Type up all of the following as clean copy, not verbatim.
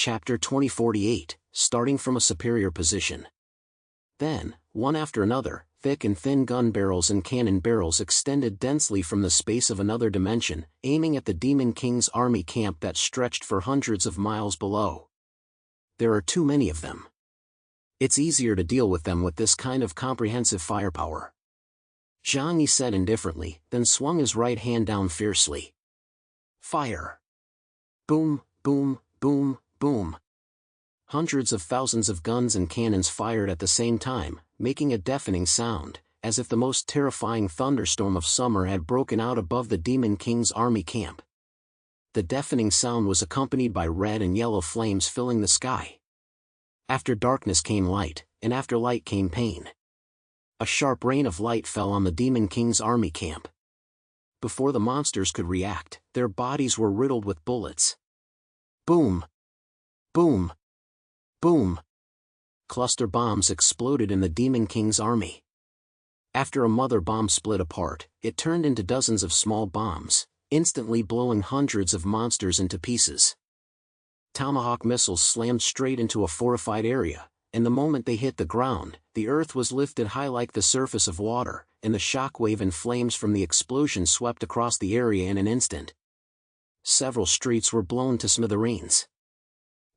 Chapter 2048, starting from a superior position. Then, one after another, thick and thin gun barrels and cannon barrels extended densely from the space of another dimension, aiming at the Demon King's army camp that stretched for hundreds of miles below. There are too many of them. It's easier to deal with them with this kind of comprehensive firepower. Zhang Yi said indifferently, then swung his right hand down fiercely. Fire! Boom, boom, boom, boom. Hundreds of thousands of guns and cannons fired at the same time, making a deafening sound, as if the most terrifying thunderstorm of summer had broken out above the Demon King's army camp. The deafening sound was accompanied by red and yellow flames filling the sky. After darkness came light, and after light came pain. A sharp rain of light fell on the Demon King's army camp. Before the monsters could react, their bodies were riddled with bullets. Boom! Boom! Boom! Cluster bombs exploded in the Demon King's army. After a mother bomb split apart, it turned into dozens of small bombs, instantly blowing hundreds of monsters into pieces. Tomahawk missiles slammed straight into a fortified area, and the moment they hit the ground, the earth was lifted high like the surface of water, and the shockwave and flames from the explosion swept across the area in an instant. Several streets were blown to smithereens.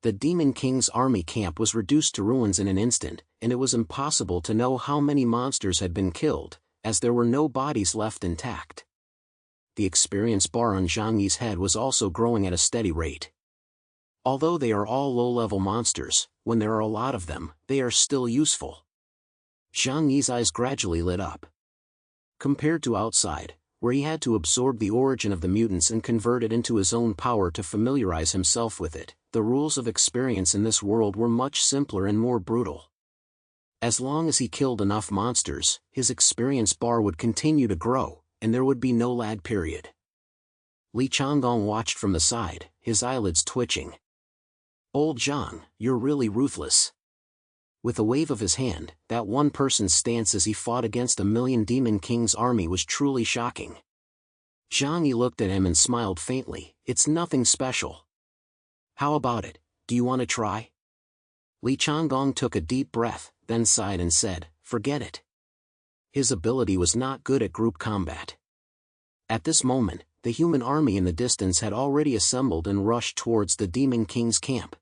The Demon King's army camp was reduced to ruins in an instant, and it was impossible to know how many monsters had been killed, as there were no bodies left intact. The experience bar on Zhang Yi's head was also growing at a steady rate. Although they are all low-level monsters, when there are a lot of them, they are still useful. Zhang Yi's eyes gradually lit up. Compared to outside, where he had to absorb the origin of the mutants and convert it into his own power to familiarize himself with it, the rules of experience in this world were much simpler and more brutal. As long as he killed enough monsters, his experience bar would continue to grow, and there would be no lag period. Li Changgong watched from the side, his eyelids twitching. Old Zhang, you're really ruthless. With a wave of his hand, that one-person's stance as he fought against a million Demon King's army was truly shocking. Zhang Yi looked at him and smiled faintly. It's nothing special. How about it, do you want to try? Li Changgong took a deep breath, then sighed and said, forget it. His ability was not good at group combat. At this moment, the human army in the distance had already assembled and rushed towards the Demon King's camp.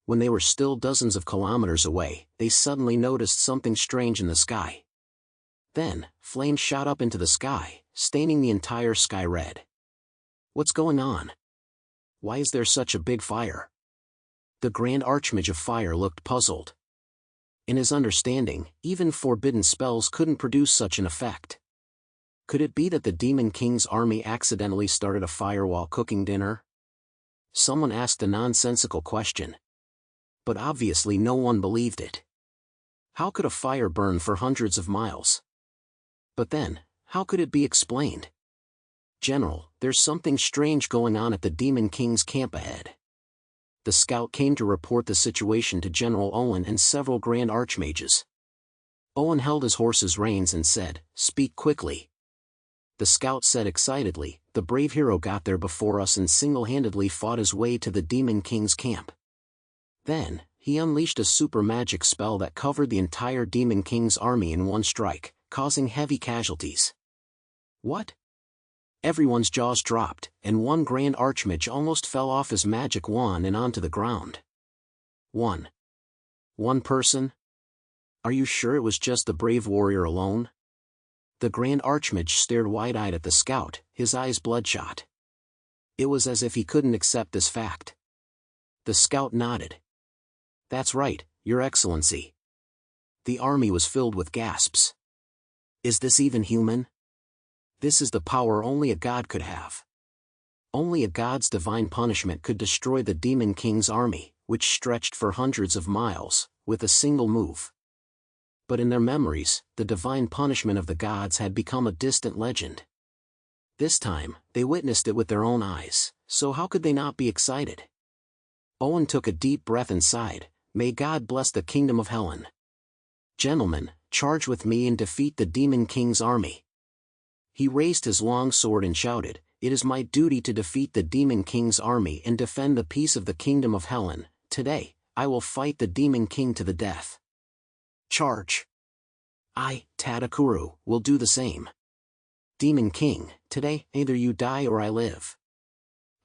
When they were still dozens of kilometers away, they suddenly noticed something strange in the sky. Then, flames shot up into the sky, staining the entire sky red. What's going on? Why is there such a big fire? The Grand Archmage of Fire looked puzzled. In his understanding, even forbidden spells couldn't produce such an effect. Could it be that the Demon King's army accidentally started a fire while cooking dinner? Someone asked a nonsensical question. But obviously no one believed it. How could a fire burn for hundreds of miles? But then, how could it be explained? General, there's something strange going on at the Demon King's camp ahead. The scout came to report the situation to General Owen and several Grand Archmages. Owen held his horse's reins and said, speak quickly. The scout said excitedly, the brave hero got there before us and single-handedly fought his way to the Demon King's camp. Then, he unleashed a super magic spell that covered the entire Demon King's army in one strike, causing heavy casualties. What? Everyone's jaws dropped, and one Grand Archmage almost fell off his magic wand and onto the ground. One person? Are you sure it was just the brave warrior alone? The Grand Archmage stared wide-eyed at the scout, his eyes bloodshot. It was as if he couldn't accept this fact. The scout nodded. That's right, Your Excellency. The army was filled with gasps. Is this even human? This is the power only a god could have. Only a god's divine punishment could destroy the Demon King's army, which stretched for hundreds of miles, with a single move. But in their memories, the divine punishment of the gods had become a distant legend. This time, they witnessed it with their own eyes, so how could they not be excited? Owen took a deep breath and sighed, may God bless the kingdom of Helen. Gentlemen, charge with me and defeat the Demon King's army. He raised his long sword and shouted, it is my duty to defeat the Demon King's army and defend the peace of the kingdom of Helen. today, I will fight the Demon King to the death. Charge! I, Tadakuru, will do the same. Demon King, today, either you die or I live.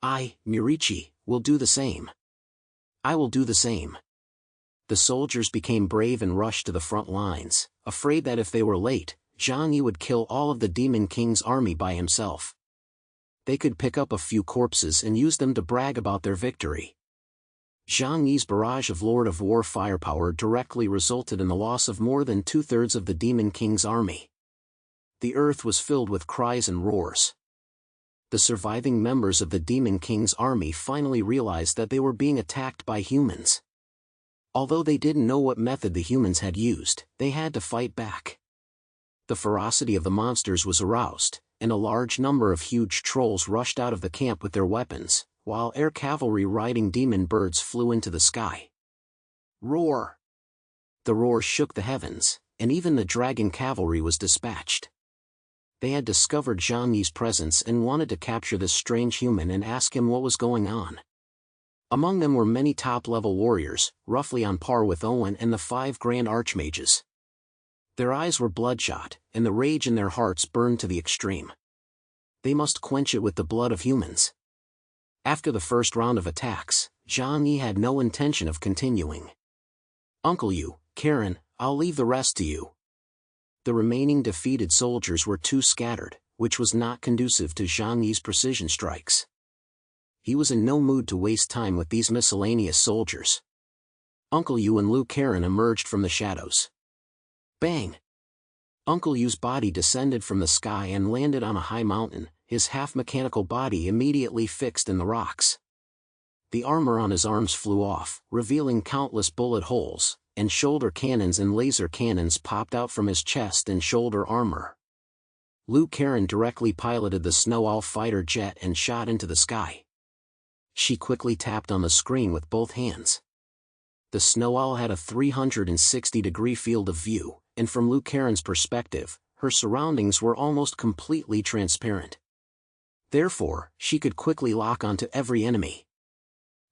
I, Murichi, will do the same. I will do the same. The soldiers became brave and rushed to the front lines, afraid that if they were late, Zhang Yi would kill all of the Demon King's army by himself. They could pick up a few corpses and use them to brag about their victory. Zhang Yi's barrage of Lord of War firepower directly resulted in the loss of more than 2/3 of the Demon King's army. The earth was filled with cries and roars. The surviving members of the Demon King's army finally realized that they were being attacked by humans. Although they didn't know what method the humans had used, they had to fight back. The ferocity of the monsters was aroused, and a large number of huge trolls rushed out of the camp with their weapons, while air cavalry riding demon birds flew into the sky. Roar! The roar shook the heavens, and even the dragon cavalry was dispatched. They had discovered Zhang Yi's presence and wanted to capture this strange human and ask him what was going on. Among them were many top-level warriors, roughly on par with Owen and the 5 Grand Archmages. Their eyes were bloodshot, and the rage in their hearts burned to the extreme. They must quench it with the blood of humans. After the first round of attacks, Zhang Yi had no intention of continuing. Uncle Yu, Karen, I'll leave the rest to you. The remaining defeated soldiers were too scattered, which was not conducive to Zhang Yi's precision strikes. He was in no mood to waste time with these miscellaneous soldiers. Uncle Yu and Lu Karen emerged from the shadows. Bang! Uncle Yu's body descended from the sky and landed on a high mountain, his half-mechanical body immediately fixed in the rocks. The armor on his arms flew off, revealing countless bullet holes, and shoulder cannons and laser cannons popped out from his chest and shoulder armor. Lu Karen directly piloted the Snow Owl fighter jet and shot into the sky. She quickly tapped on the screen with both hands. The Snow Owl had a 360-degree field of view, and from Lu Karen's perspective, her surroundings were almost completely transparent. Therefore, she could quickly lock onto every enemy.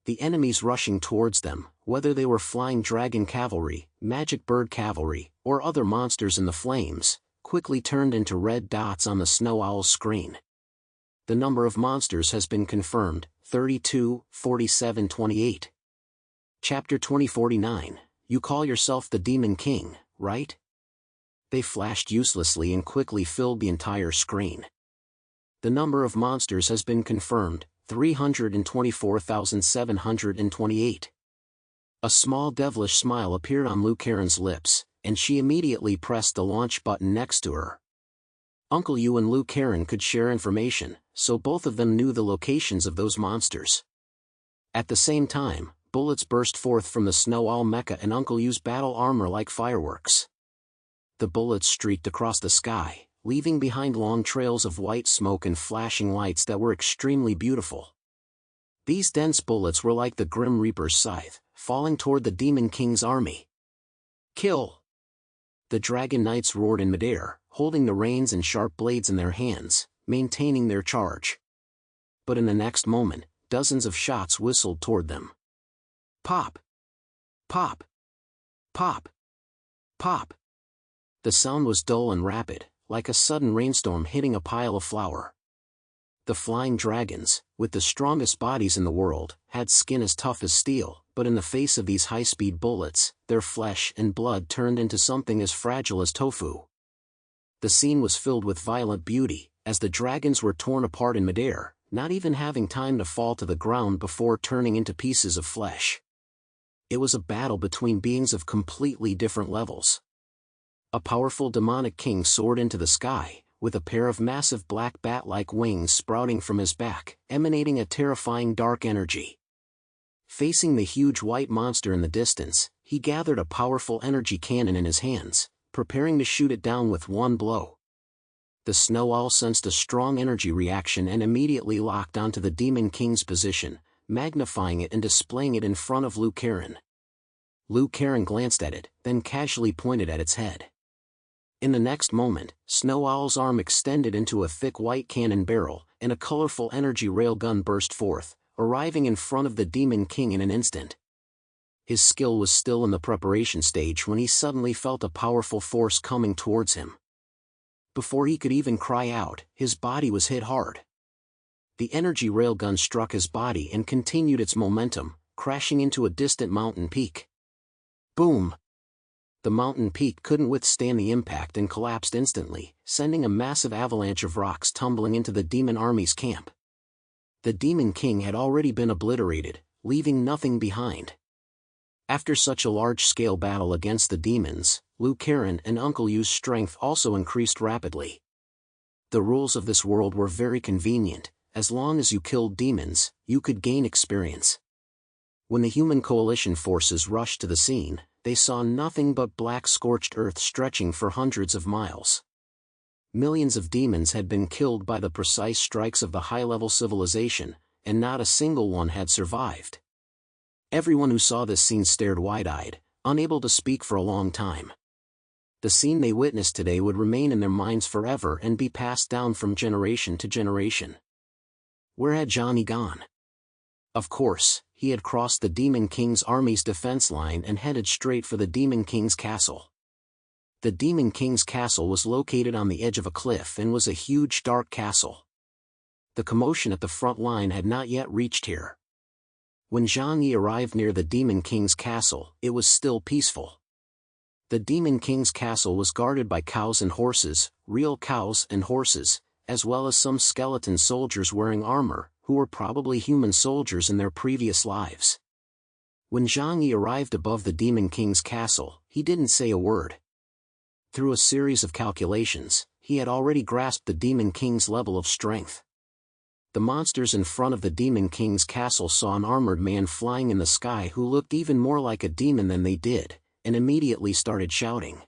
The enemies rushing towards them, whether they were flying dragon cavalry, magic bird cavalry, or other monsters in the flames, quickly turned into red dots on the Snow Owl's screen. The number of monsters has been confirmed, 32, 47, 28. Chapter 2049, You call yourself the Demon King, right? They flashed uselessly and quickly filled the entire screen. The number of monsters has been confirmed, 324,728. A small devilish smile appeared on Lu Karen's lips, and she immediately pressed the launch button next to her. Uncle Yu and Lu Karen could share information, so both of them knew the locations of those monsters. At the same time, bullets burst forth from the Snow Owl mecha and Uncle Yu's battle armor like fireworks. The bullets streaked across the sky, leaving behind long trails of white smoke and flashing lights that were extremely beautiful. These dense bullets were like the Grim Reaper's scythe, falling toward the Demon King's army. Kill! The Dragon Knights roared in midair, holding the reins and sharp blades in their hands, maintaining their charge. But in the next moment, dozens of shots whistled toward them. Pop! Pop! Pop! Pop! The sound was dull and rapid, like a sudden rainstorm hitting a pile of flour. The flying dragons, with the strongest bodies in the world, had skin as tough as steel, but in the face of these high-speed bullets, their flesh and blood turned into something as fragile as tofu. The scene was filled with violent beauty, as the dragons were torn apart in midair, not even having time to fall to the ground before turning into pieces of flesh. It was a battle between beings of completely different levels. A powerful demonic king soared into the sky, with a pair of massive black bat-like wings sprouting from his back, emanating a terrifying dark energy. Facing the huge white monster in the distance, he gathered a powerful energy cannon in his hands, preparing to shoot it down with one blow. The Snow Owl sensed a strong energy reaction and immediately locked onto the Demon King's position, magnifying it and displaying it in front of Lu Karen. Lu Karen glanced at it, then casually pointed at its head. In the next moment, Snow Owl's arm extended into a thick white cannon barrel, and a colorful energy railgun burst forth, arriving in front of the Demon King in an instant. his skill was still in the preparation stage when he suddenly felt a powerful force coming towards him. Before he could even cry out, his body was hit hard. The energy railgun struck his body and continued its momentum, crashing into a distant mountain peak. Boom! The mountain peak couldn't withstand the impact and collapsed instantly, sending a massive avalanche of rocks tumbling into the demon army's camp. The Demon King had already been obliterated, leaving nothing behind. After such a large-scale battle against the demons, Liu Karen and Uncle Yu's strength also increased rapidly. The rules of this world were very convenient. As long as you killed demons, you could gain experience. When the human coalition forces rushed to the scene, they saw nothing but black scorched earth stretching for hundreds of miles. Millions of demons had been killed by the precise strikes of the high-level civilization, and not a single one had survived. Everyone who saw this scene stared wide-eyed, unable to speak for a long time. The scene they witnessed today would remain in their minds forever and be passed down from generation to generation. Where had Johnny gone? Of course, he had crossed the Demon King's army's defense line and headed straight for the Demon King's castle. The Demon King's castle was located on the edge of a cliff and was a huge dark castle. The commotion at the front line had not yet reached here. When Zhang Yi arrived near the Demon King's castle, it was still peaceful. The Demon King's castle was guarded by cows and horses, real cows and horses, as well as some skeleton soldiers wearing armor, who were probably human soldiers in their previous lives. When Zhang Yi arrived above the Demon King's castle, he didn't say a word. Through a series of calculations, he had already grasped the Demon King's level of strength. The monsters in front of the Demon King's castle saw an armored man flying in the sky who looked even more like a demon than they did, and immediately started shouting.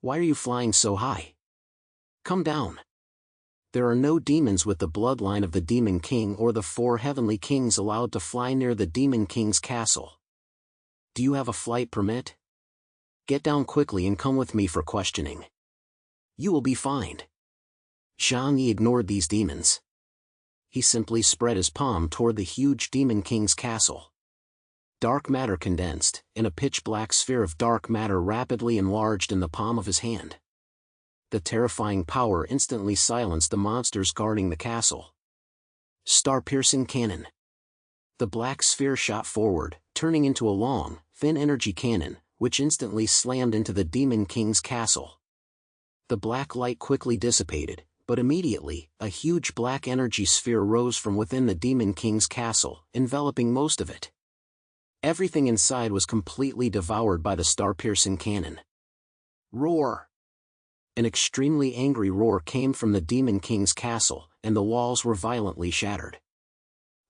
"Why are you flying so high? Come down. There are no demons with the bloodline of the Demon King or the 4 heavenly kings allowed to fly near the Demon King's castle. Do you have a flight permit? Get down quickly and come with me for questioning. You will be fined." Zhang Yi ignored these demons. He simply spread his palm toward the huge Demon King's castle. Dark matter condensed, and a pitch-black sphere of dark matter rapidly enlarged in the palm of his hand. The terrifying power instantly silenced the monsters guarding the castle. Star-piercing cannon. The black sphere shot forward, turning into a long, thin energy cannon, which instantly slammed into the Demon King's castle. The black light quickly dissipated, but immediately, a huge black energy sphere rose from within the Demon King's castle, enveloping most of it. Everything inside was completely devoured by the star-piercing cannon. Roar! An extremely angry roar came from the Demon King's castle, and the walls were violently shattered.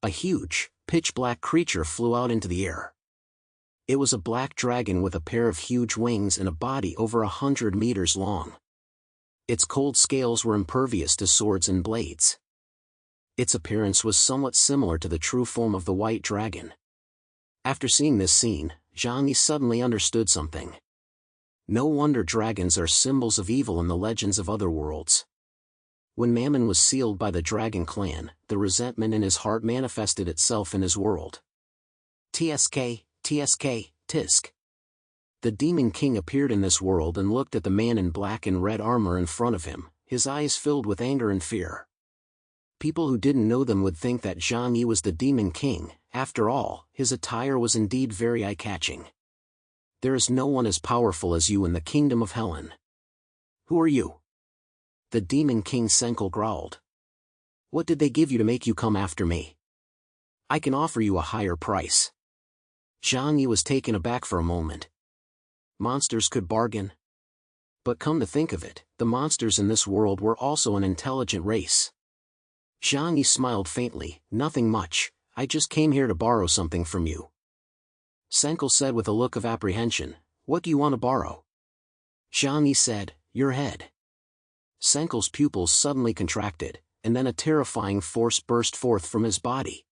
A huge, pitch-black creature flew out into the air. It was a black dragon with a pair of huge wings and a body over 100 meters long. Its cold scales were impervious to swords and blades. Its appearance was somewhat similar to the true form of the white dragon. After seeing this scene, Zhang Yi suddenly understood something. No wonder dragons are symbols of evil in the legends of other worlds. When Mammon was sealed by the Dragon Clan, the resentment in his heart manifested itself in his world. TSK, Tisk. The Demon King appeared in this world and looked at the man in black and red armor in front of him, his eyes filled with anger and fear. People who didn't know them would think that Zhang Yi was the Demon King. After all, his attire was indeed very eye-catching. There is no one as powerful as you in the kingdom of Helen. Who are you? The Demon King Senkel growled. What did they give you to make you come after me? I can offer you a higher price. Zhang Yi was taken aback for a moment. Monsters could bargain. But come to think of it, the monsters in this world were also an intelligent race. Zhang Yi smiled faintly. Nothing much, I just came here to borrow something from you. Senkel said with a look of apprehension. What do you want to borrow? Zhang Yi said, your head. Senkel's pupils suddenly contracted, and then a terrifying force burst forth from his body.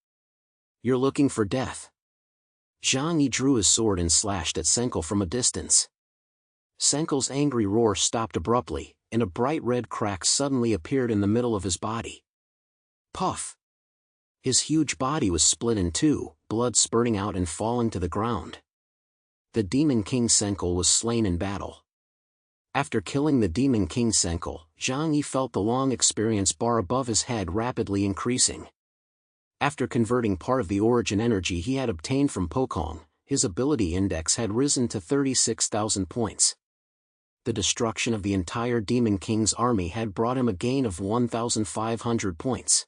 You're looking for death. Zhang Yi drew his sword and slashed at Senkel from a distance. Senkel's angry roar stopped abruptly, and a bright red crack suddenly appeared in the middle of his body. Puff! His huge body was split in two, blood spurting out and falling to the ground. the Demon King Senkel was slain in battle. After killing the Demon King Senkel, Zhang Yi felt the long experience bar above his head rapidly increasing. After converting part of the origin energy he had obtained from Pokong, his ability index had risen to 36,000 points. The destruction of the entire Demon King's army had brought him a gain of 1,500 points.